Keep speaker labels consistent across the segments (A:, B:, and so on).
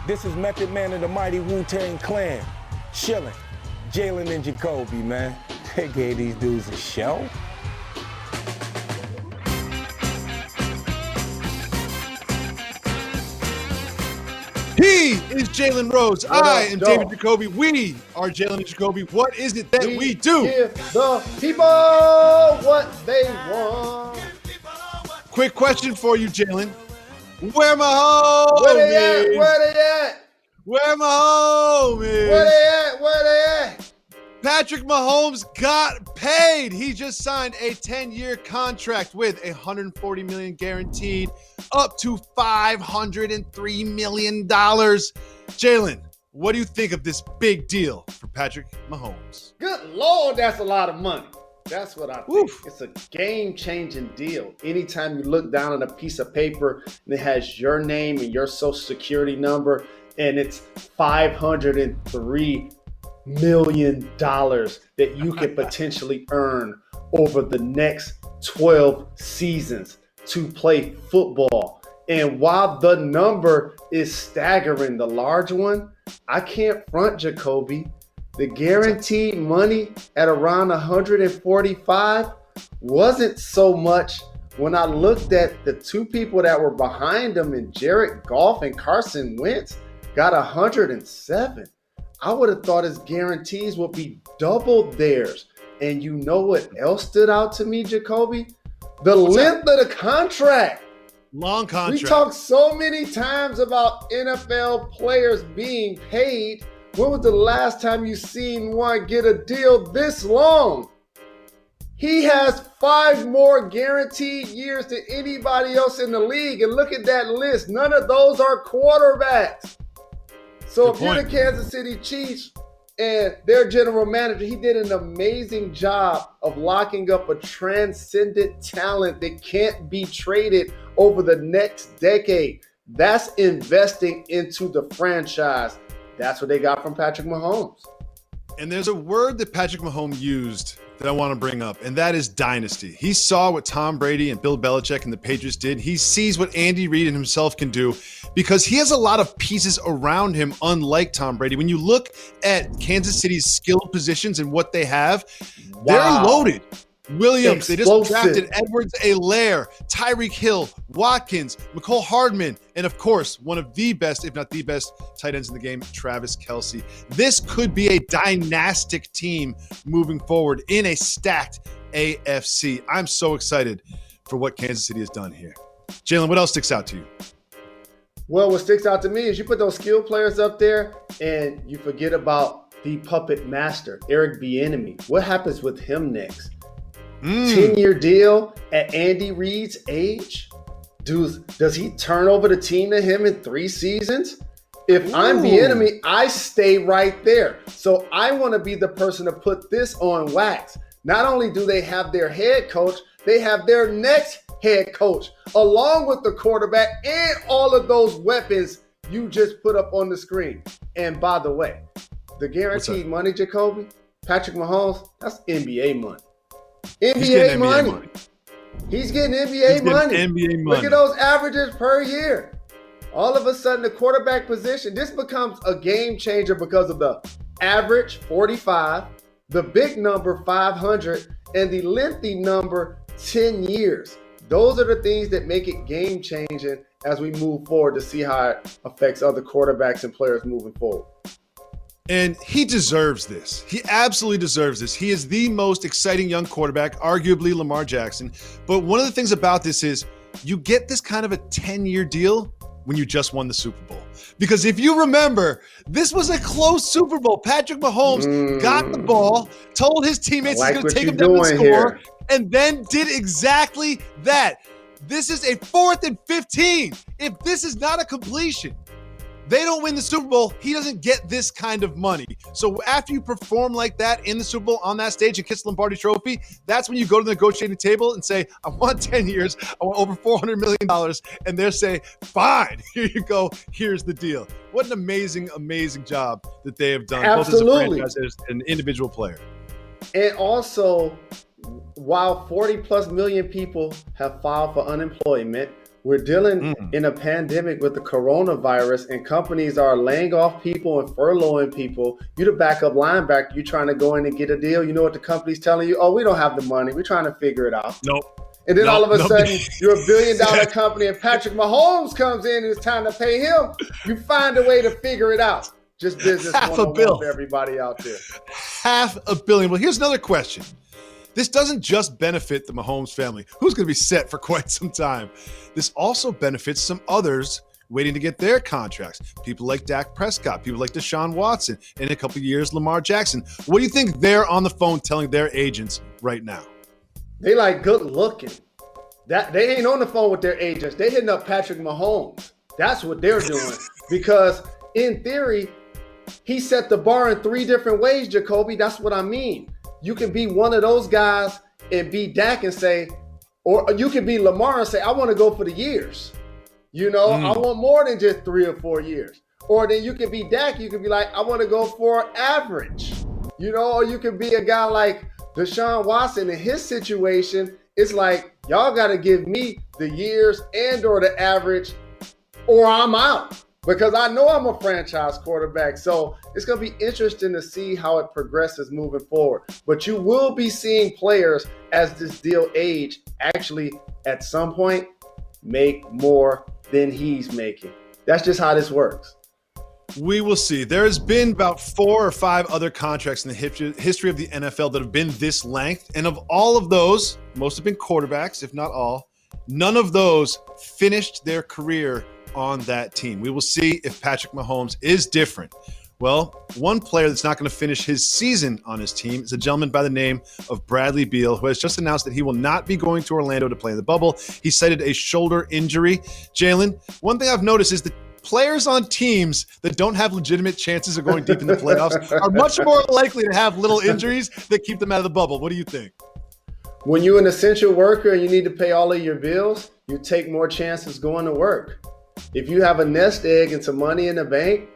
A: This is Method Man of the mighty Wu-Tang Clan. Chillin'. Jalen and Jacoby, man. They gave these dudes a show.
B: He is Jalen Rose. I am David Jacoby. We are Jalen and Jacoby. What is it that we do?
C: Give the people what they want.
B: Quick question for you, Jalen. Where Mahomes?
C: Where they at? Where they at?
B: Where Mahomes is?
C: Where they at? Where they at?
B: Patrick Mahomes got paid. He just signed a 10-year contract with $140 million guaranteed, up to $503 million. Jalen, what do you think of this big deal for Patrick Mahomes?
C: Good Lord, that's a lot of money. That's what I think.
B: Oof.
C: It's a game-changing deal. Anytime you look down on a piece of paper and it has your name and your social security number, and it's $503 million that you could potentially earn over the next 12 seasons to play football. And while the number is staggering, the large one, I can't front Jacoby. The guaranteed money at around 145 wasn't so much when I looked at the two people that were behind him, and Jared Goff and Carson Wentz got 107. I would have thought his guarantees would be double theirs. And you know what else stood out to me, Jacoby? The length of the contract.
B: Long contract.
C: We talked so many times about NFL players being paid. When was the last time you seen one get a deal this long? He has 5 more guaranteed years than anybody else in the league. And look at that list. None of those are quarterbacks. So if you're the Kansas City Chiefs and their general manager, he did an amazing job of locking up a transcendent talent that can't be traded over the next decade. That's investing into the franchise. That's what they got from Patrick Mahomes.
B: And there's a word that Patrick Mahomes used that I want to bring up, and that is dynasty. He saw what Tom Brady and Bill Belichick and the Patriots did. He sees what Andy Reid and himself can do because he has a lot of pieces around him, unlike Tom Brady. When you look at Kansas City's skilled positions and what they have, they're loaded. Williams, They just drafted Edwards-Helaire, Tyreek Hill, Watkins, McCole Hardman, and of course, one of the best, if not the best, tight ends in the game, Travis Kelce. This could be a dynastic team moving forward in a stacked AFC. I'm so excited for what Kansas City has done here. Jalen, what else sticks out to you?
C: Well, what sticks out to me is you put those skilled players up there and you forget about the puppet master, Eric Bieniemy. What happens with him next? 10-year deal at Andy Reid's age? Does he turn over the team to him in 3 seasons? If I'm Bieniemy, I stay right there. So I want to be the person to put this on wax. Not only do they have their head coach, they have their next head coach, along with the quarterback and all of those weapons you just put up on the screen. And by the way, the guaranteed money, Jacoby, Patrick Mahomes, that's NBA money. NBA money. He's getting NBA money. Look at those averages per year. All of a sudden, the quarterback position, this becomes a game changer because of the average 45, the big number 500, and the lengthy number 10 years. Those are the things that make it game changing as we move forward to see how it affects other quarterbacks and players moving forward.
B: And he deserves this. He absolutely deserves this. He is the most exciting young quarterback, arguably Lamar Jackson. But one of the things about this is you get this kind of a 10-year deal when you just won the Super Bowl. Because if you remember, this was a close Super Bowl. Patrick Mahomes got the ball, told his teammates he's going to take him down the score, and then did exactly that. This is a 4th and 15. If this is not a completion, they don't win the Super Bowl, he doesn't get this kind of money. So after you perform like that in the Super Bowl on that stage and kiss the Lombardi Trophy, that's when you go to the negotiating table and say, I want 10 years, I want over $400 million. And they'll say, fine, here you go, here's the deal. What an amazing, amazing job that they have done,
C: Absolutely.
B: both as a franchise and an individual player.
C: And also, while 40 plus million people have filed for unemployment, We're dealing in a pandemic with the coronavirus, and companies are laying off people and furloughing people. You're the backup linebacker. You're trying to go in and get a deal. You know what the company's telling you? Oh, we don't have the money. We're trying to figure it out.
B: Nope.
C: And then all of a sudden, you're a billion-dollar company, and Patrick Mahomes comes in and it's time to pay him. You find a way to figure it out. Just business $500 for everybody out there.
B: $500 million. Well, here's another question. This doesn't just benefit the Mahomes family, who's going to be set for quite some time. This also benefits some others waiting to get their contracts. People like Dak Prescott, people like Deshaun Watson, and in a couple of years, Lamar Jackson. What do you think they're on the phone telling their agents right now?
C: They like good looking. They ain't on the phone with their agents. They hitting up Patrick Mahomes. That's what they're doing. Because in theory, he set the bar in 3 different ways, Jacoby. That's what I mean. You can be one of those guys and be Dak and say, or you can be Lamar and say, I want to go for the years. I want more than just 3 or 4 years. Or then you can be Dak. You can be like, I want to go for average. Or you can be a guy like Deshaun Watson. In his situation, it's like, y'all got to give me the years and or the average, or I'm out. Because I know I'm a franchise quarterback. So it's going to be interesting to see how it progresses moving forward. But you will be seeing players as this deal age actually at some point make more than he's making. That's just how this works.
B: We will see. There's been about 4 or 5 other contracts in the history of the NFL that have been this length. And of all of those, most have been quarterbacks, if not all. None of those finished their career on that team. We will see if Patrick Mahomes is different. Well, one player that's not going to finish his season on his team is a gentleman by the name of Bradley Beal, who has just announced that he will not be going to Orlando to play in the bubble. He cited a shoulder injury. Jalen, one thing I've noticed is that players on teams that don't have legitimate chances of going deep in the playoffs are much more likely to have little injuries that keep them out of the bubble. What do you think?
C: When you're an essential worker and you need to pay all of your bills, you take more chances going to work. If you have a nest egg and some money in the bank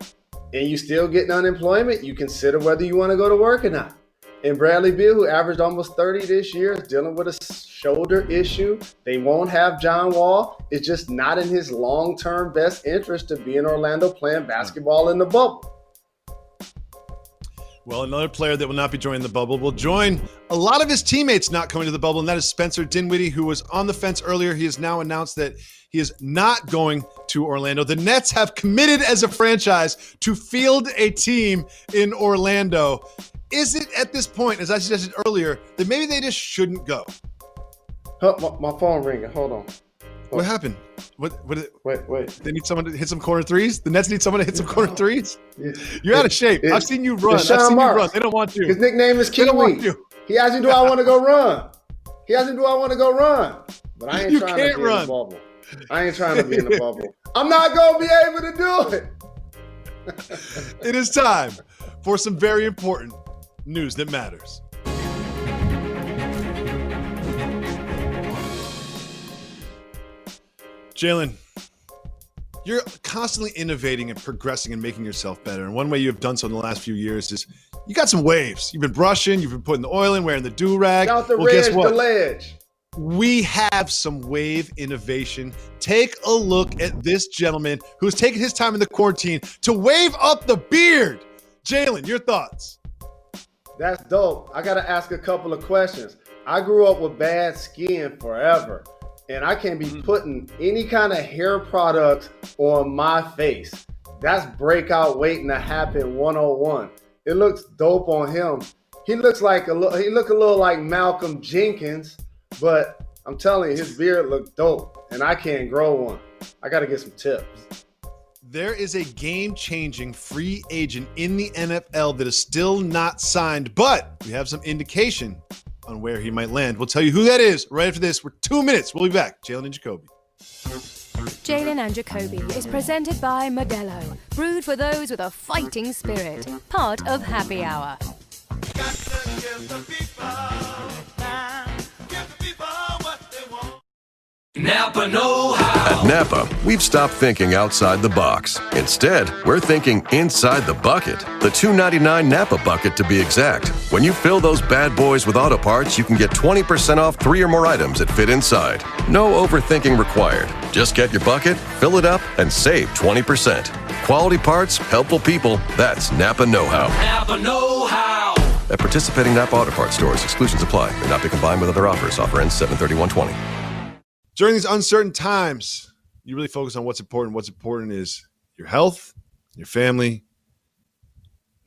C: and you still getting unemployment, you consider whether you want to go to work or not. And Bradley Beal, who averaged almost 30 this year, is dealing with a shoulder issue. They won't have John Wall. It's just not in his long-term best interest to be in Orlando playing basketball in the bubble.
B: Well, another player that will not be joining the bubble will join a lot of his teammates not coming to the bubble, and that is Spencer Dinwiddie, who was on the fence earlier. He has now announced that he is not going to Orlando. The Nets have committed as a franchise to field a team in Orlando. Is it at this point, as I suggested earlier, that maybe they just shouldn't go?
C: My phone ringing. Hold on.
B: What happened? Wait. They need someone to hit some corner threes? The Nets need someone to hit some corner threes? You're out of shape. I've seen you run. They don't want you.
C: His nickname is Kiwi. He asked me, do I want to go run? But I ain't trying to be in the bubble. I ain't trying to be in the bubble. I'm not going to be able to do it.
B: It is time for some very important news that matters. Jalen, you're constantly innovating and progressing and making yourself better. And one way you have done so in the last few years is you got some waves. You've been brushing, you've been putting the oil in, wearing the do-rag.
C: Out the guess what? The ledge.
B: We have some wave innovation. Take a look at this gentleman who's taken his time in the quarantine to wave up the beard. Jalen, your thoughts?
C: That's dope. I got to ask a couple of questions. I grew up with bad skin forever, and I can't be putting any kind of hair products on my face. That's breakout waiting to happen 101. It looks dope on him. He look a little like Malcolm Jenkins, but I'm telling you, his beard look dope, and I can't grow one. I got to get some tips.
B: There is a game-changing free agent in the NFL that is still not signed, but we have some indication on where he might land. We'll tell you who that is right after this. We're 2 minutes. We'll be back. Jalen and Jacoby.
D: Jalen and Jacoby is presented by Modelo, brewed for those with a fighting spirit. Part of Happy Hour.
E: Napa know-how.
F: At Napa, we've stopped thinking outside the box. Instead, we're thinking inside the bucket. The $2.99 Napa bucket, to be exact. When you fill those bad boys with auto parts, you can get 20% off 3 or more items that fit inside. No overthinking required. Just get your bucket, fill it up, and save 20%. Quality parts, helpful people. That's Napa know-how.
E: Napa know-how.
F: At participating Napa Auto Parts stores, exclusions apply. May not be combined with other offers. Offer ends 7/31/20.
B: During these uncertain times, you really focus on what's important. What's important is your health, your family,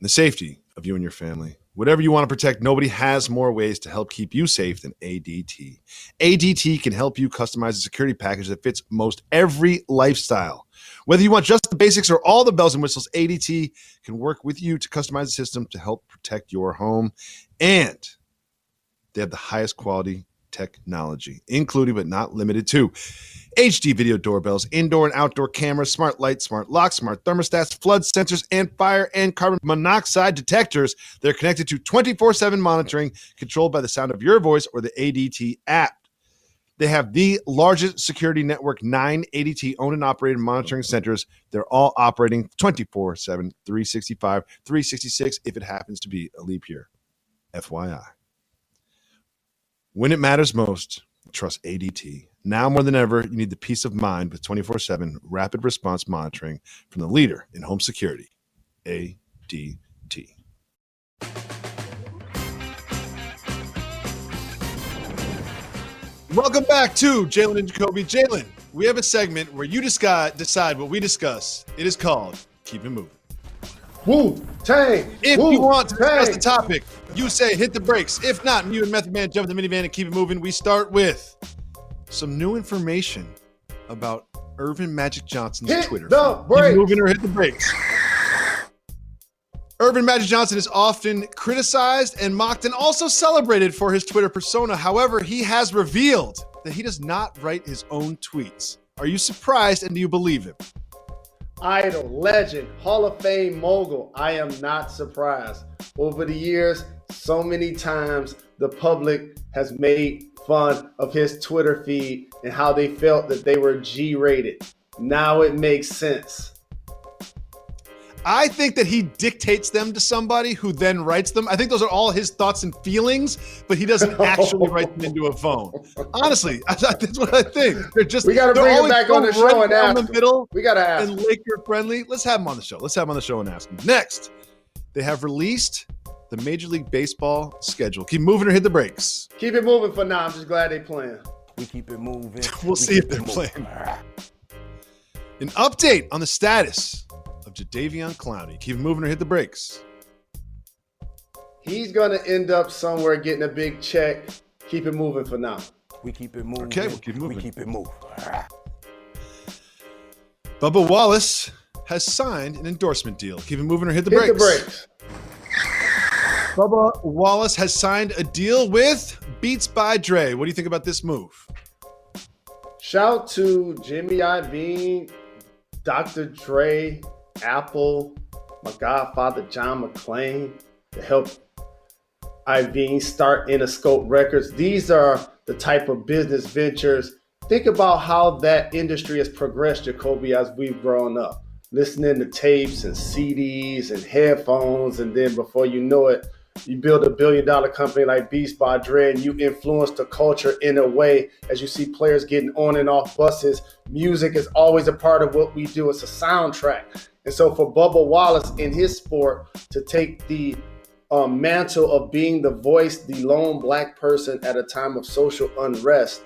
B: and the safety of you and your family. Whatever you want to protect, nobody has more ways to help keep you safe than ADT. ADT can help you customize a security package that fits most every lifestyle. Whether you want just the basics or all the bells and whistles, ADT can work with you to customize the system to help protect your home. And they have the highest quality technology, including but not limited to HD video doorbells, indoor and outdoor cameras, smart lights, smart locks, smart thermostats, flood sensors, and fire and carbon monoxide detectors. They're connected to 24/7 monitoring, controlled by the sound of your voice or the ADT app. They have the largest security network, 9 ADT owned and operated monitoring centers. They're all operating 24/7, 365, 366 if it happens to be a leap year. FYI. When it matters most, trust ADT. Now more than ever, you need the peace of mind with 24/7 rapid response monitoring from the leader in home security, ADT. Welcome back to Jalen and Jacoby. Jalen, we have a segment where you decide what we discuss. It is called Keep It Moving.
C: Wu-Tang!
B: If you want to discuss the topic, you say hit the brakes. If not, you and Method Man jump in the minivan and keep it moving. We start with some new information about Irvin Magic Johnson's Twitter.
C: Hit the brakes.
B: Keep moving or hit the brakes. Irvin Magic Johnson is often criticized and mocked and also celebrated for his Twitter persona. However, he has revealed that he does not write his own tweets. Are you surprised and do you believe him?
C: Idol, legend, Hall of Fame mogul. I am not surprised. Over the years, so many times the public has made fun of his Twitter feed and how they felt that they were G-rated. Now it makes sense.
B: I think that he dictates them to somebody who then writes them. I think those are all his thoughts and feelings, but he doesn't actually write them into a phone. Honestly, that's what I think. We got to
C: bring him back on the show and ask him. We got to ask
B: him. And Laker friendly. Let's have him on the show. Let's have him on the show and ask him. Next, they have released the Major League Baseball schedule. Keep moving or hit the brakes.
C: Keep it moving for now. I'm just glad they're playing.
A: We keep it moving.
B: We'll see if they're playing. An update on the status of Jadeveon Clowney. Keep moving or hit the brakes.
C: He's going to end up somewhere getting a big check. Keep it moving for now.
A: We keep it moving.
B: Okay, we'll keep moving.
A: We keep it moving.
B: Bubba Wallace has signed an endorsement deal. Keep it moving or hit the brakes.
C: Hit the brakes.
B: Bubba Wallace has signed a deal with Beats by Dre. What do you think about this move?
C: Shout to Jimmy Iovine, Dr. Dre, Apple, my godfather John McClain to help Iovine start Interscope Records. These are the type of business ventures. Think about how that industry has progressed, Jacoby, as we've grown up. Listening to tapes and CDs and headphones, and then before you know it, you build $1 billion company like Beats by Dre, and you influence the culture in a way. As you see players getting on and off buses, music is always a part of what we do. It's a soundtrack. And so for Bubba Wallace in his sport to take the mantle of being the voice, the lone black person at a time of social unrest,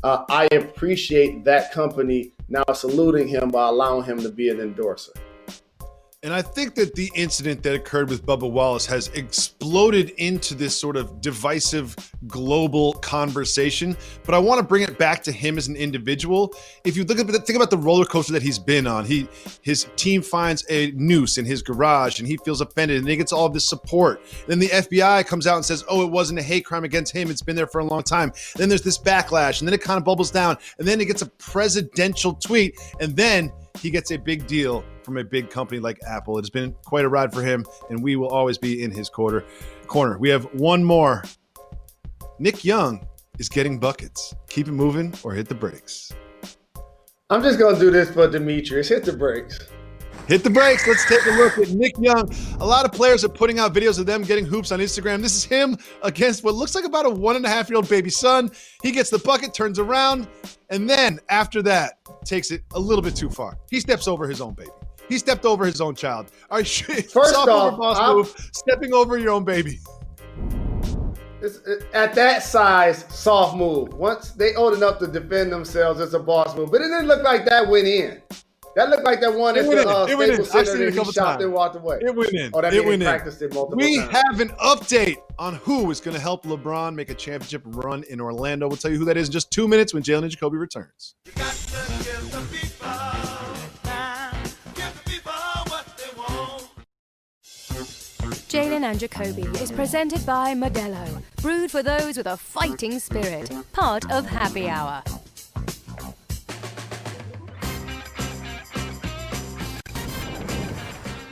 C: I appreciate that company now saluting him by allowing him to be an endorser.
B: And I think that the incident that occurred with Bubba Wallace has exploded into this sort of divisive global conversation. But I want to bring it back to him as an individual. If you think about the roller coaster that he's been on, his team finds a noose in his garage and he feels offended and he gets all of this support. Then the FBI comes out and says, oh, it wasn't a hate crime against him. It's been there for a long time. Then there's this backlash and then it kind of bubbles down and then he gets a presidential tweet and then he gets a big deal from a big company like Apple. It has been quite a ride for him, and we will always be in his corner. We have one more. Nick Young is getting buckets. Keep it moving or hit the brakes.
C: I'm just going to do this for Demetrius. Hit the brakes.
B: Hit the brakes. Let's take a look at Nick Young. A lot of players are putting out videos of them getting hoops on Instagram. This is him against what looks like about a 1.5-year-old baby son. He gets the bucket, turns around, and then after that, takes it a little bit too far. He steps over his own baby. He stepped over his own child. All right,
C: First off,
B: boss move, stepping over your own baby.
C: At that size, soft move. Once they old enough to defend themselves, it's a boss move. But it didn't look like that went in. That looked like that one at the Staples Center that he shot and walked away.
B: It went in.
C: Oh, that means he practiced it multiple times.
B: We have an update on who is going to help LeBron make a championship run in Orlando. We'll tell you who that is in just 2 minutes when Jalen and Jacoby returns.
D: Jalen and Jacoby is presented by Modelo, brewed for those with a fighting spirit, part of Happy Hour.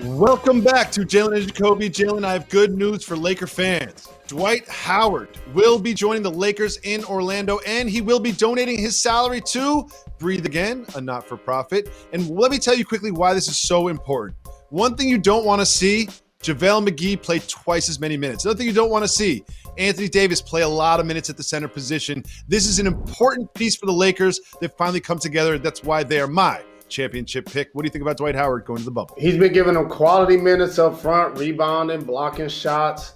B: Welcome back to Jalen and Jacoby. Jalen, I have good news for Laker fans. Dwight Howard will be joining the Lakers in Orlando, and he will be donating his salary to Breathe Again, a not-for-profit. And let me tell you quickly why this is so important. One thing you don't want to see, JaVale McGee play twice as many minutes. Another thing you don't want to see, Anthony Davis play a lot of minutes at the center position. This is an important piece for the Lakers. They've finally come together. That's why they are my championship pick. What do you think about Dwight Howard going to the bubble?
C: He's been giving them quality minutes up front, rebounding, blocking shots,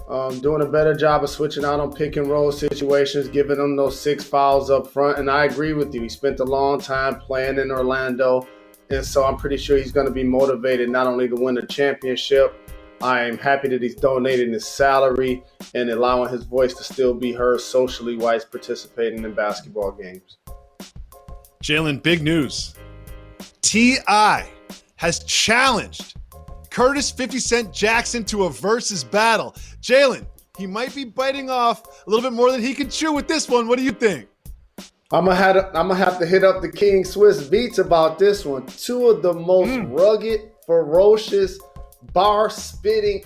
C: doing a better job of switching out on pick and roll situations, giving them those 6 fouls up front. And I agree with you. He spent a long time playing in Orlando. And so I'm pretty sure he's going to be motivated not only to win the championship. I am happy that he's donating his salary and allowing his voice to still be heard socially while he's participating in basketball games.
B: Jalen, big news. T.I. has challenged Curtis 50 Cent Jackson to a versus battle. Jalen, he might be biting off a little bit more than he can chew with this one. What do you think?
C: I'm gonna have to hit up the King Swiss Beats about this one. 2 of the most rugged, ferocious, bar-spitting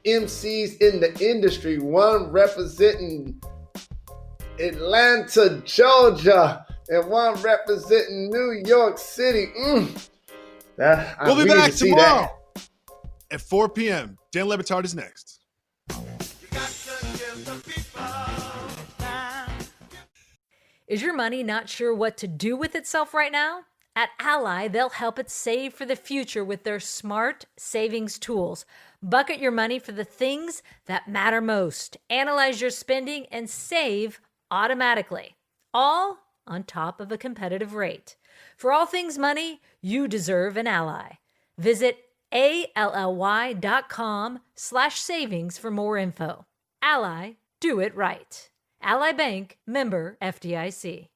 C: MCs in the industry. One representing Atlanta, Georgia, and one representing New York City.
B: We'll be back tomorrow at 4 p.m. Dan Le Batard is next.
G: Is your money not sure what to do with itself right now? At Ally, they'll help it save for the future with their smart savings tools. Bucket your money for the things that matter most. Analyze your spending and save automatically. All on top of a competitive rate. For all things money, you deserve an Ally. Visit ally.com/savings for more info. Ally, do it right. Ally Bank, member FDIC.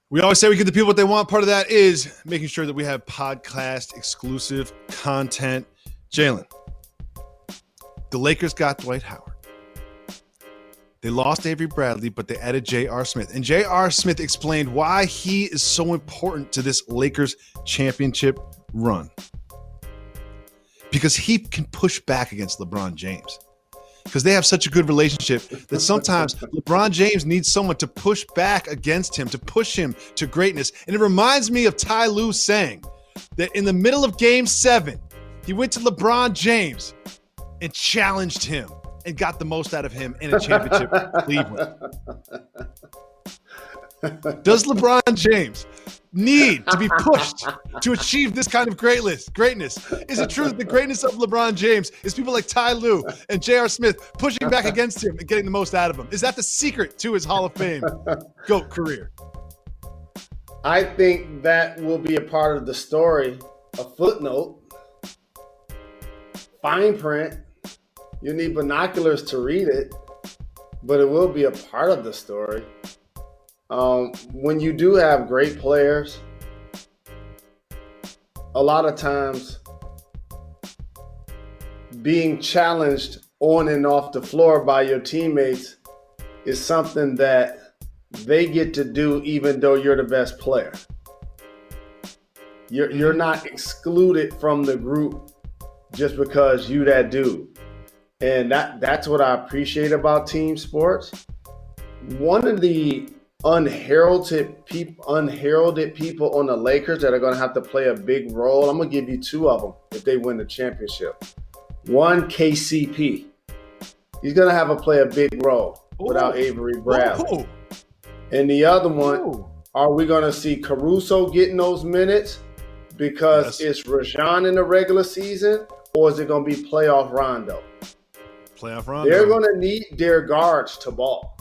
B: We always say we give the people what they want. Part of that is making sure that we have podcast exclusive content. Jalen, the Lakers got Dwight Howard. They lost Avery Bradley, but they added J.R. Smith. And J.R. Smith explained why he is so important to this Lakers championship run. Because he can push back against LeBron James. Because they have such a good relationship that sometimes LeBron James needs someone to push back against him, to push him to greatness. And it reminds me of Ty Lue saying that in the middle of Game 7, he went to LeBron James and challenged him and got the most out of him in a championship in Cleveland. Does LeBron James need to be pushed to achieve this kind of greatness? Is it true that the greatness of LeBron James is people like Ty Lue and J.R. Smith pushing back against him and getting the most out of him? Is that the secret to his Hall of Fame GOAT career?
C: I think that will be a part of the story, a footnote, fine print. You need binoculars to read it, but it will be a part of the story. When you do have great players, a lot of times being challenged on and off the floor by your teammates is something that they get to do even though you're the best player. You're not excluded from the group just because you that dude. And that's what I appreciate about team sports. one of the unheralded people on the Lakers that are going to have to play a big role. I'm going to give you two of them if they win the championship. One, KCP. He's going to have to play a big role without Avery Bradley.
B: Ooh.
C: And the other one, are we going to see Caruso getting those minutes because it's Rajon in the regular season, or is it going to be playoff Rondo?
B: Playoff Rondo.
C: They're going to need their guards to ball.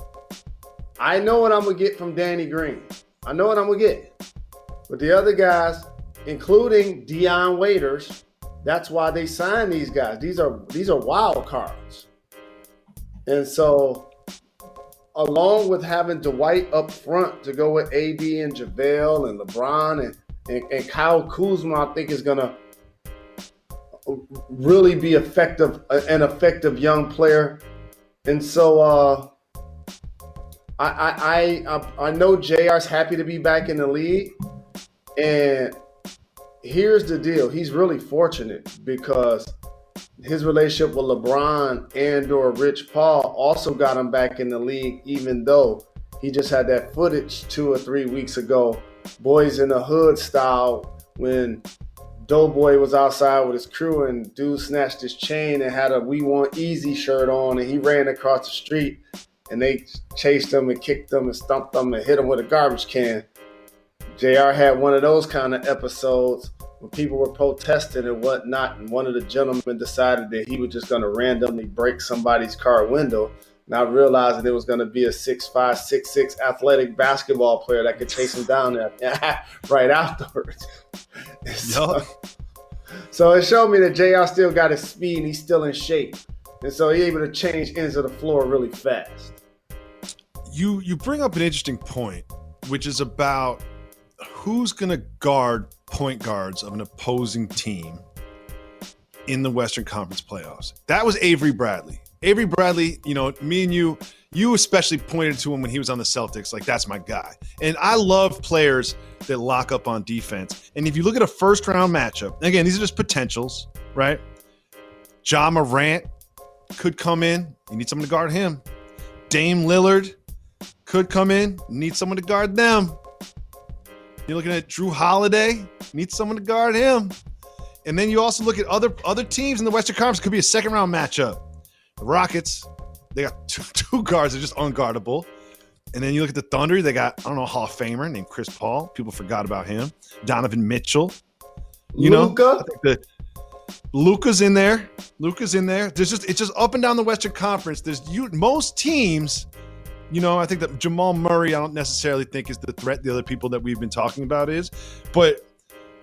C: I know what I'm going to get from Danny Green. I know what I'm going to get. But the other guys, including Dion Waiters, that's why they signed these guys. These are wild cards. And so, along with having Dwight up front to go with AD and JaVale and LeBron and Kyle Kuzma, I think is going to really be an effective young player. And so I know JR's happy to be back in the league. And here's the deal. He's really fortunate because his relationship with LeBron and/or Rich Paul also got him back in the league, even though he just had that footage 2 or 3 weeks ago, Boys in the Hood style, when Doughboy was outside with his crew and dude snatched his chain and had a "We Want Easy" shirt on, and he ran across the street and they chased him and kicked him and stumped him and hit him with a garbage can. JR had one of those kind of episodes when people were protesting and whatnot, and one of the gentlemen decided that he was just going to randomly break somebody's car window, not realizing it was going to be a 6'5", 6'6" athletic basketball player that could chase him down there right afterwards. So it showed me that JR still got his speed and he's still in shape. And so he's able to change ends of the floor really fast.
B: You bring up an interesting point, which is about who's going to guard point guards of an opposing team in the Western Conference playoffs. That was Avery Bradley. Avery Bradley, me and you especially pointed to him when he was on the Celtics, like, that's my guy. And I love players that lock up on defense. And if you look at a first-round matchup, again, these are just potentials, right? Ja Morant could come in. You need someone to guard him. Dame Lillard could come in. You need someone to guard them. You're looking at Drew Holiday. Need someone to guard him. And then you also look at other teams in the Western Conference. It could be a second-round matchup. The Rockets, they got two guards that are just unguardable. And then you look at the Thunder, they got, Hall of Famer named Chris Paul. People forgot about him. Donovan Mitchell.
C: Luka?
B: Luka's in there. It's just up and down the Western Conference. Most teams, I think that Jamal Murray, I don't necessarily think is the threat the other people that we've been talking about is.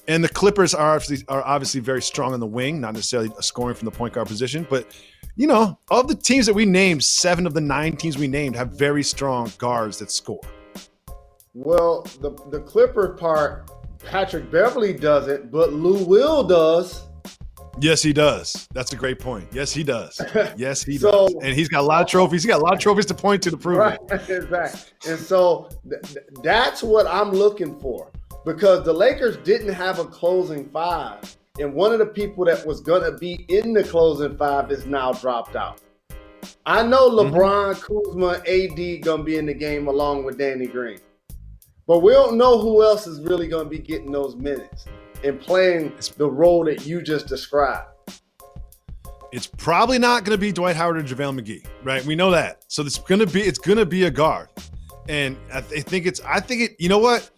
B: And the Clippers are obviously very strong on the wing, not necessarily scoring from the point guard position. But, of the teams that we named, 7 of the 9 teams we named have very strong guards that score.
C: Well, the Clipper part, Patrick Beverly doesn't, but Lou Will does.
B: Yes, he does. That's a great point. Yes, he does. Yes, he does. And he's got a lot of trophies. He got a lot of trophies to point to prove it.
C: Exactly. And so that's what I'm looking for, because the Lakers didn't have a closing 5. And one of the people that was going to be in the closing 5 is now dropped out. I know LeBron, Kuzma, AD going to be in the game along with Danny Green. But we don't know who else is really going to be getting those minutes and playing the role that you just described.
B: It's probably not going to be Dwight Howard or JaVale McGee, right? We know that. So it's going to be a guard. And I think you know what?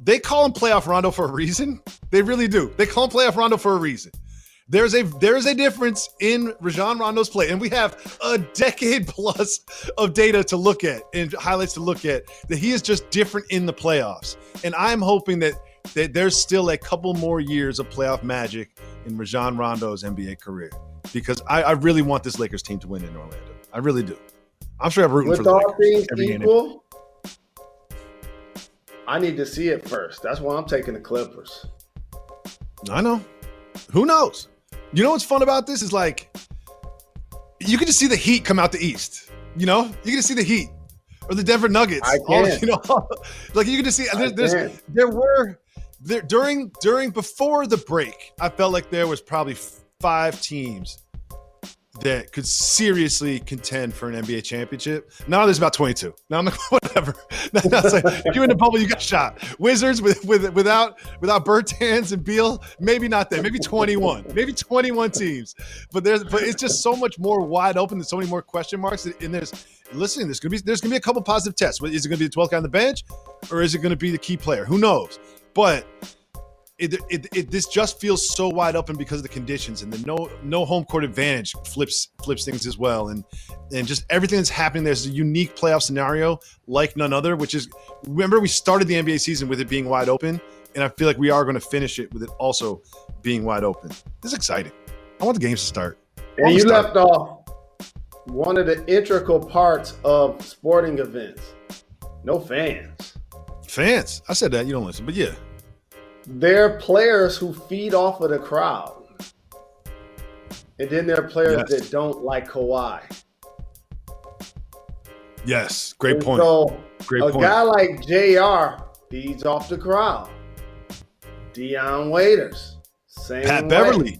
B: They call him playoff Rondo for a reason. They really do. They call him playoff Rondo for a reason. There is a difference in Rajon Rondo's play, and we have a decade plus of data to look at and highlights to look at that he is just different in the playoffs. And I'm hoping that there's still a couple more years of playoff magic in Rajon Rondo's NBA career, because I really want this Lakers team to win in Orlando. I really do. I'm sure I'm rooting for the Lakers.
C: With all things equal, I need to see it first. That's why I'm taking the Clippers.
B: I know. Who knows? You know what's fun about this is, like, you can just see the Heat come out the East. You can just see the Heat or the Denver Nuggets.
C: I can.
B: Like, you can just see. During before the break, I felt like there was probably 5 teams that could seriously contend for an NBA championship. Now there's about 22. Now I'm like, whatever. Now it's like, if you're in the bubble, you got shot. Wizards without Bertans and Beal, maybe not that. Maybe 21. Maybe 21 teams. But it's just so much more wide open. There's so many more question marks. And there's gonna be a couple positive tests. Is it gonna be the 12th guy on the bench, or is it gonna be the key player? Who knows? But this just feels so wide open because of the conditions, and the no home court advantage flips things as well, and just everything that's happening. There's a unique playoff scenario like none other, which is, remember, we started the NBA season with it being wide open, and I feel like we are going to finish it with it also being wide open. This is exciting. I want the games to start.
C: And you left off one of the integral parts of sporting events. No fans.
B: Fans. I said that. You don't listen, but yeah.
C: There are players who feed off of the crowd. And then there are players that don't like Kawhi.
B: Yes, great point.
C: So
B: great
C: a
B: point.
C: guy like JR feeds off the crowd. Dion Waiters, same
B: Pat
C: way.
B: Beverly.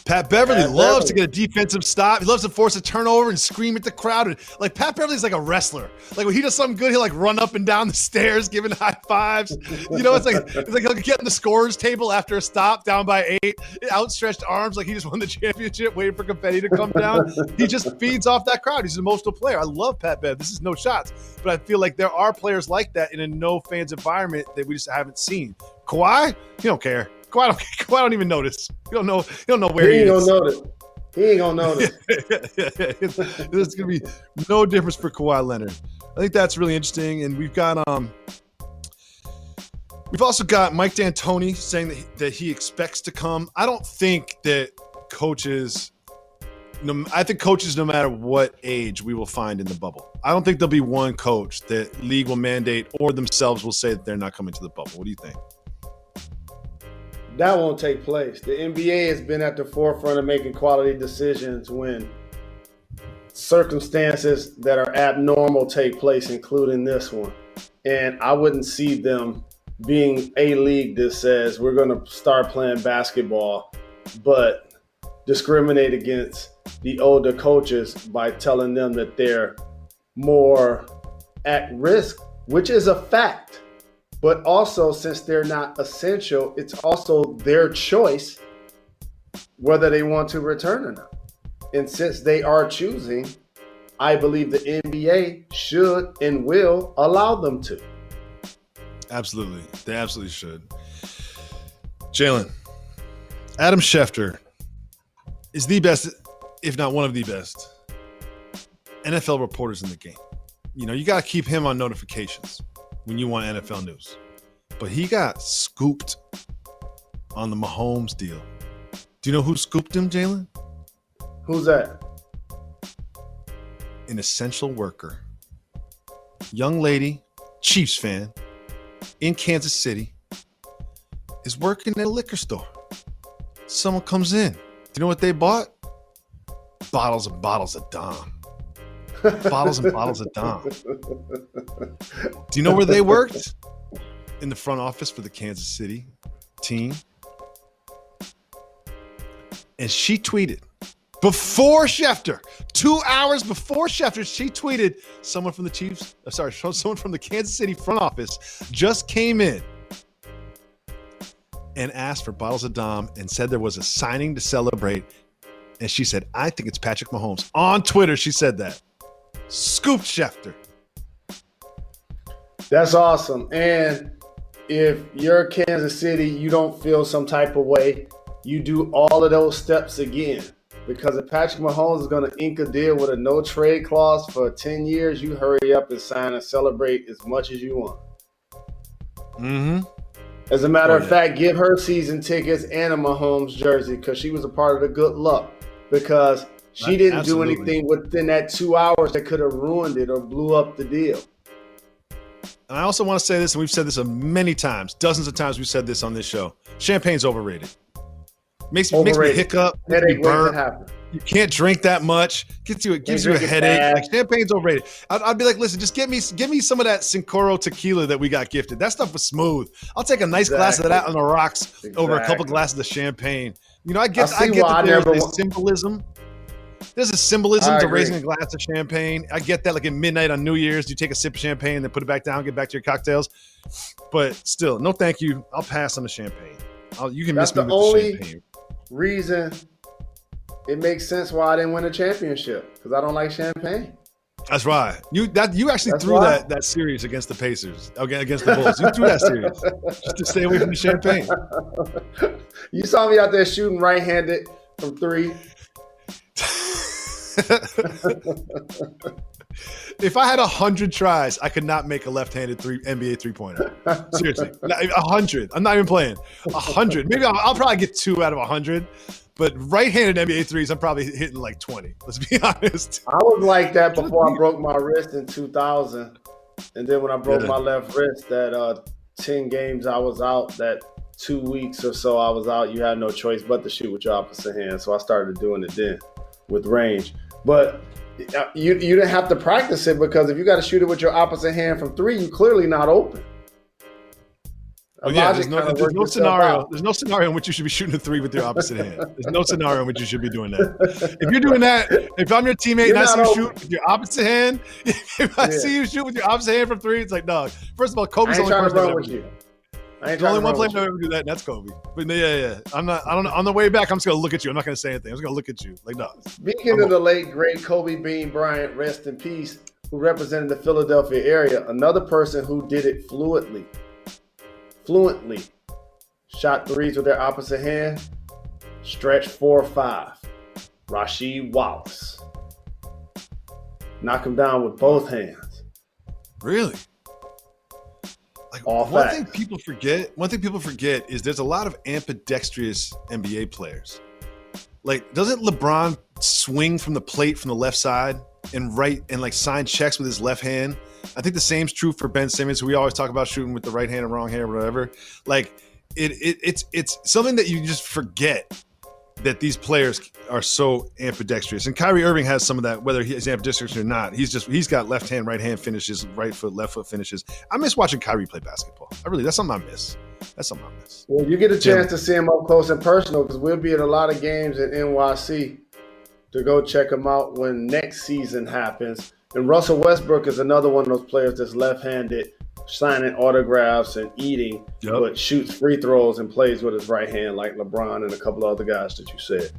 B: Pat Beverly
C: Pat
B: loves
C: Beverly.
B: to get a defensive stop. He loves to force a turnover and scream at the crowd. And, like, Pat Beverly's like a wrestler. Like, when he does something good, he'll like run up and down the stairs, giving high fives. You know, it's like he'll get in the scorer's table after a stop, down by 8, outstretched arms, like he just won the championship, waiting for confetti to come down. He just feeds off that crowd. He's an emotional player. I love Pat Bev. This is no shots, but I feel like there are players like that in a no fans environment that we just haven't seen. Kawhi, he don't care. Kawhi don't even notice. He don't know where he is.
C: He ain't gonna notice.
B: There's gonna be no difference for Kawhi Leonard. I think that's really interesting. And we've also got Mike D'Antoni saying that he expects to come. I don't think that coaches. I think coaches, no matter what age, we will find in the bubble. I don't think there'll be one coach that league will mandate or themselves will say that they're not coming to the bubble. What do you think?
C: That won't take place. The NBA has been at the forefront of making quality decisions when circumstances that are abnormal take place, including this one. And I wouldn't see them being a league that says we're going to start playing basketball, but discriminate against the older coaches by telling them that they're more at risk, which is a fact. But also, since they're not essential, it's also their choice whether they want to return or not. And since they are choosing, I believe the NBA should and will allow them to.
B: Absolutely. They absolutely should. Jalen, Adam Schefter is the best, if not one of the best, NFL reporters in the game. You know, you got to keep him on notifications when you want NFL news. But he got scooped on the Mahomes deal. Do you know who scooped him, Jalen?
C: Who's that?
B: An essential worker. Young lady, Chiefs fan, in Kansas City, is working at a liquor store. Someone comes in. Do you know what they bought? Bottles and bottles of Dom. Bottles and bottles of Dom. Do you know where they worked? In the front office for the Kansas City team. And she tweeted before Schefter, 2 hours before Schefter, she tweeted, someone from the Kansas City front office just came in and asked for bottles of Dom and said there was a signing to celebrate. And she said, I think it's Patrick Mahomes. On Twitter, she said that. Scooped Schefter.
C: That's awesome. And if you're Kansas City, you don't feel some type of way, you do all of those steps again. Because if Patrick Mahomes is going to ink a deal with a no trade clause for 10 years, you hurry up and sign and celebrate as much as you want.
B: Mm-hmm.
C: As a matter of fact, give her season tickets and a Mahomes jersey because she was a part of the good luck. Because she didn't do anything within that 2 hours that could have ruined it or blew up the deal.
B: And I also want to say this, and we've said this many times, dozens of times we've said this on this show. Champagne's overrated. Makes me hiccup.
C: Headache waiting to happen.
B: You can't drink that much. Gives you a headache. Like, champagne's overrated. I'd be like, listen, just give me some of that Sincoro tequila that we got gifted. That stuff was smooth. I'll take a nice glass of that on the rocks over a couple glasses of champagne. You know, I get that there's a symbolism. There's a symbolism
C: I
B: to
C: agree.
B: raising a glass of champagne. I get that. Like at midnight on New Year's, you take a sip of champagne and then put it back down, get back to your cocktails. But still, no thank you. I'll pass on the champagne. You can
C: That's
B: miss me
C: the
B: with
C: only
B: the champagne.
C: reason it makes sense why I didn't win a championship, because I don't like champagne.
B: That's right. You actually
C: That's
B: threw
C: why.
B: that series against the Pacers, against the Bulls. You threw that series just to stay away from the champagne.
C: You saw me out there shooting right-handed from 3.
B: If I had 100 tries, I could not make a left-handed NBA three-pointer. Seriously, 100. I'm not even playing. 100. Maybe I'll probably get 2 out of 100. But right-handed NBA threes, I'm probably hitting like 20. Let's be honest.
C: I was like that before I broke my wrist in 2000. And then when I broke my left wrist, that 10 games I was out, that 2 weeks or so I was out, you had no choice but to shoot with your opposite hand. So I started doing it then with range. But you didn't have to practice it, because if you got to shoot it with your opposite hand from 3, you're clearly not open.
B: There's no scenario. There's no scenario in which you should be shooting a 3 with your opposite hand. There's no scenario in which you should be doing that. If you're doing that, if I'm your teammate and I see you shoot with your opposite hand, if I see you shoot with your opposite hand from 3, it's like, dog. First of all, Kobe's the only person that ever do that. The only one player that ever do that, and that's Kobe. But yeah. I'm not. I don't know. On the way back, I'm just gonna look at you. I'm not gonna say anything. I'm just gonna look at you, like, dog.
C: Speaking of the late great Kobe Bean Bryant, rest in peace, who represented the Philadelphia area, another person who did it fluently, shot 3s with their opposite hand, stretch 4-5, Rasheed Wallace. Knock him down with both hands.
B: Really? Like, one thing people forget is there's a lot of ambidextrous NBA players. Like, doesn't LeBron swing from the plate from the left side and like sign checks with his left hand? I think the same's true for Ben Simmons, who we always talk about shooting with the right hand and wrong hand or whatever. Like, it's something that you just forget, that these players are so ambidextrous. And Kyrie Irving has some of that, whether he's ambidextrous or not. He's got left hand, right hand finishes, right foot, left foot finishes. I miss watching Kyrie play basketball. That's something I miss.
C: Well, you get a chance to see him up close and personal, because we'll be at a lot of games in NYC to go check him out when next season happens. And Russell Westbrook is another one of those players that's left-handed, signing autographs and eating, but shoots free throws and plays with his right hand like LeBron and a couple of other guys that you said.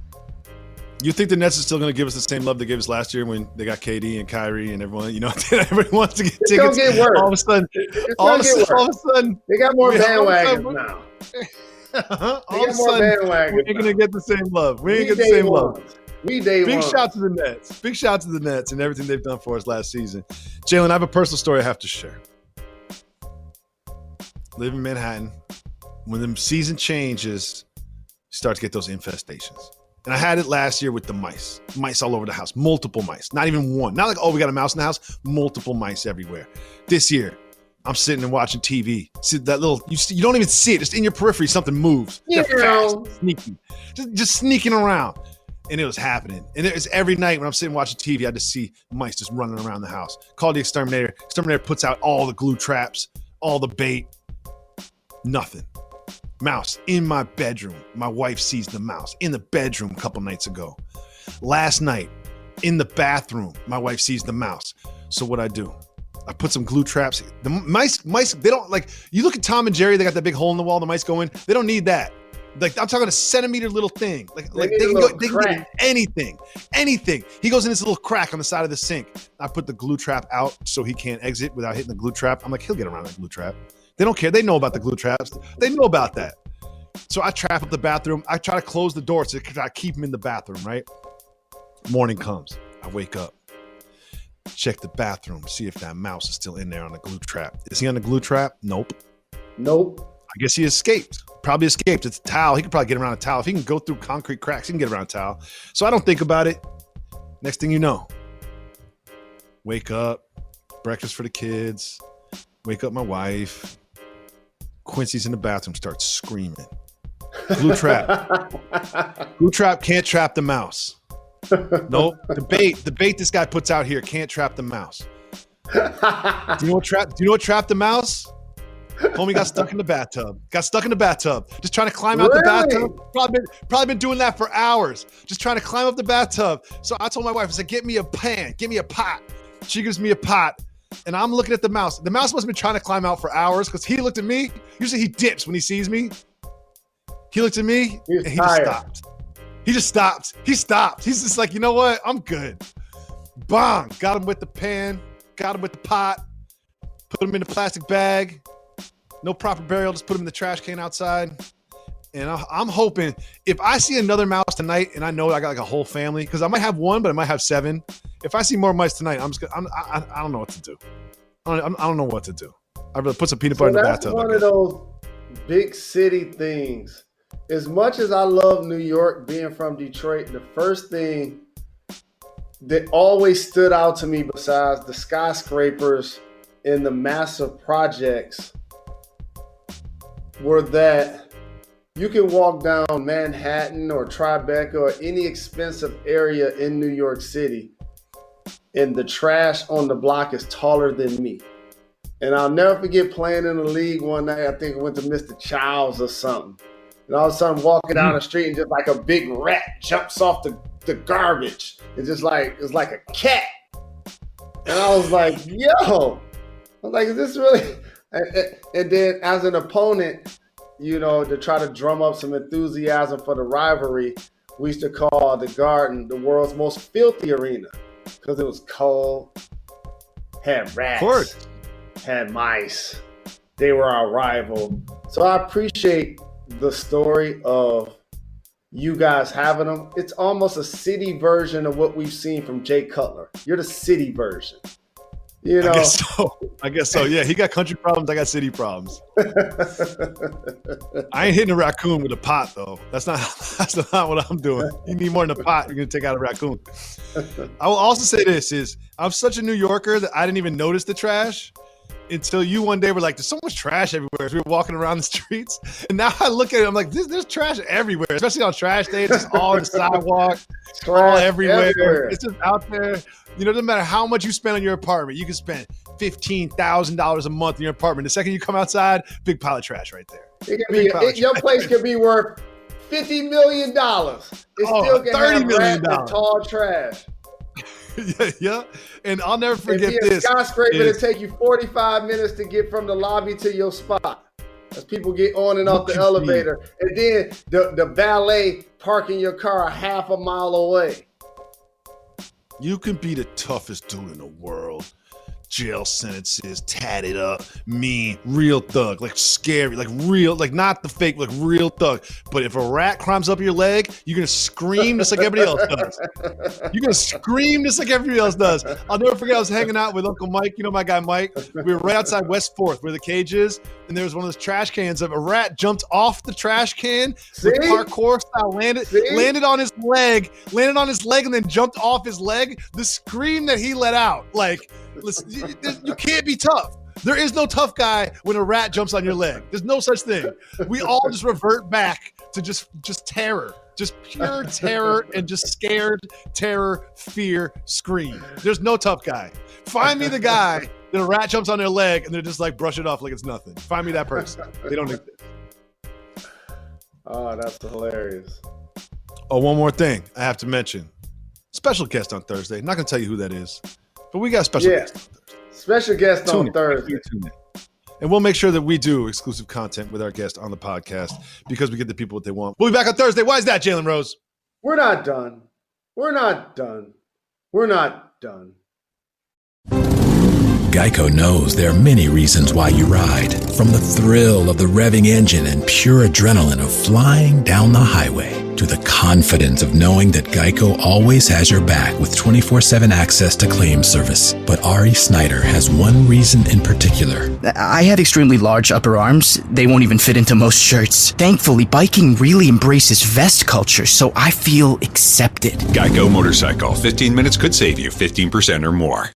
B: You think the Nets are still going to give us the same love they gave us last year when they got KD and Kyrie and everyone? Everybody wants to get tickets.
C: It's gonna get worse.
B: All of a sudden,
C: they got more bandwagons now.
B: All of a sudden, we ain't going to get the same love. We ain't get the same love. Big shout to the Nets. Big shout to the Nets and everything they've done for us last season. Jalen, I have a personal story I have to share. Live in Manhattan. When the season changes, you start to get those infestations. And I had it last year with the mice. Mice all over the house. Multiple mice. Not even one. Not like, we got a mouse in the house. Multiple mice everywhere. This year, I'm sitting and watching TV. See that little, you don't even see it. Just in your periphery, something moves. They're fast, sneaky. Just sneaking around. And it was happening. And it was every night when I'm sitting watching TV, I just see mice just running around the house. Call the exterminator. Exterminator puts out all the glue traps, all the bait. Nothing. Mouse in my bedroom. My wife sees the mouse in the bedroom a couple nights ago. Last night, in the bathroom, my wife sees the mouse. So what I do? I put some glue traps. The mice, they don't like, you look at Tom and Jerry, they got that big hole in the wall, the mice go in. They don't need that. Like, I'm talking a centimeter little thing. Like they can get in anything. He goes in this little crack on the side of the sink. I put the glue trap out so he can't exit without hitting the glue trap. I'm like, he'll get around that glue trap. They don't care. They know about the glue traps. They know about that. So I trap up the bathroom. I try to close the door to try to keep him in the bathroom, right? Morning comes. I wake up. Check the bathroom. See if that mouse is still in there on the glue trap. Is he on the glue trap? Nope. I guess he escaped. Probably escaped. It's a towel. He could probably get around a towel. If he can go through concrete cracks, he can get around a towel. So I don't think about it. Next thing you know, wake up, breakfast for the kids, wake up my wife. Quincy's in the bathroom, starts screaming. Glue trap. Glue trap can't trap the mouse. Nope. The bait this guy puts out here can't trap the mouse. Do you know what trapped the mouse? Homie got stuck in the bathtub. Just trying to climb out the bathtub. Probably been doing that for hours. Just trying to climb up the bathtub. So I told my wife, I said, get me a pan. Get me a pot. She gives me a pot. And I'm looking at the mouse. The mouse must have been trying to climb out for hours because he looked at me. Usually he dips when he sees me. He looked at me and he just stopped. He stopped. He's just like, you know what? I'm good. Bang. Got him with the pan. Got him with the pot. Put him in a plastic bag. No proper burial. Just put him in the trash can outside. And I'm hoping if I see another mouse tonight and I know I got like a whole family, because I might have one, but I might have 7. If I see more mice tonight, I don't know what to do. I don't know what to do. I'd rather put some peanut butter in the bathtub.
C: That's one of those big city things. As much as I love New York, being from Detroit, the first thing that always stood out to me besides the skyscrapers and the massive projects were that you can walk down Manhattan or Tribeca or any expensive area in New York City, and the trash on the block is taller than me. And I'll never forget playing in the league one night. I think I went to Mr. Childs or something. And all of a sudden walking down the street and just like a big rat jumps off the garbage. It's just like, it's like a cat. And I was like, yo, I was like, is this really? And then as an opponent, you know, to try to drum up some enthusiasm for the rivalry, we used to call the Garden the world's most filthy arena because it was cold, had rats, had mice. They were our rival. So I appreciate the story of you guys having them. It's almost a city version of what we've seen from Jay Cutler. You're the city version. You know?
B: I guess so. Yeah, he got country problems. I got city problems. I ain't hitting a raccoon with a pot, though. That's not what I'm doing. You need more than a pot. You're going to take out a raccoon. I will also say this is I'm such a New Yorker that I didn't even notice the trash until you one day were like, there's so much trash everywhere as we were walking around the streets. And now I look at it, I'm like, there's trash everywhere, especially on trash day. It's just all on the sidewalk, all everywhere. It's just out there. You know, it doesn't matter how much you spend on your apartment. You can spend $15,000 a month in your apartment. The second you come outside, big pile of trash right there.
C: Your place could be worth $50 million. It's still can have $30 million tall trash.
B: Yeah. And I'll never forget this.
C: A skyscraper to take you 45 minutes to get from the lobby to your spot as people get on and off the elevator. And then the valet parking your car half a mile away.
B: You can be the toughest dude in the world. Jail sentences, tatted up, mean, real thug, like scary, like real, like not the fake, like real thug. But if a rat climbs up your leg, you're going to scream just like everybody else does. You're going to scream just like everybody else does. I'll never forget I was hanging out with Uncle Mike. You know my guy Mike? We were right outside West 4th where the cage is. And there was one of those trash cans of a rat jumped off the trash can with parkour style, landed on his leg, and then jumped off his leg. The scream that he let out, like, listen, you can't be tough. There is no tough guy when a rat jumps on your leg. There's no such thing. We all just revert back to just terror, just pure terror and just scared terror, fear, scream. There's no tough guy. Find me the guy that a rat jumps on their leg and they're just like brush it off like it's nothing. Find me that person. They don't exist.
C: Oh, that's hilarious.
B: Oh, one more thing I have to mention. Special guest on Thursday. Not going to tell you who that is. But we got a special guest on Thursday.
C: Special guest on Thursday.
B: And we'll make sure that we do exclusive content with our guest on the podcast because we get the people what they want. We'll be back on Thursday. Why is that, Jalen Rose?
C: We're not done. We're not done. We're not done.
E: Geico knows there are many reasons why you ride. From the thrill of the revving engine and pure adrenaline of flying down the highway to the confidence of knowing that Geico always has your back with 24/7 access to claim service. But Ari Snyder has one reason in particular.
H: I have extremely large upper arms. They won't even fit into most shirts. Thankfully, biking really embraces vest culture, so I feel accepted.
I: Geico Motorcycle. 15 minutes could save you 15% or more.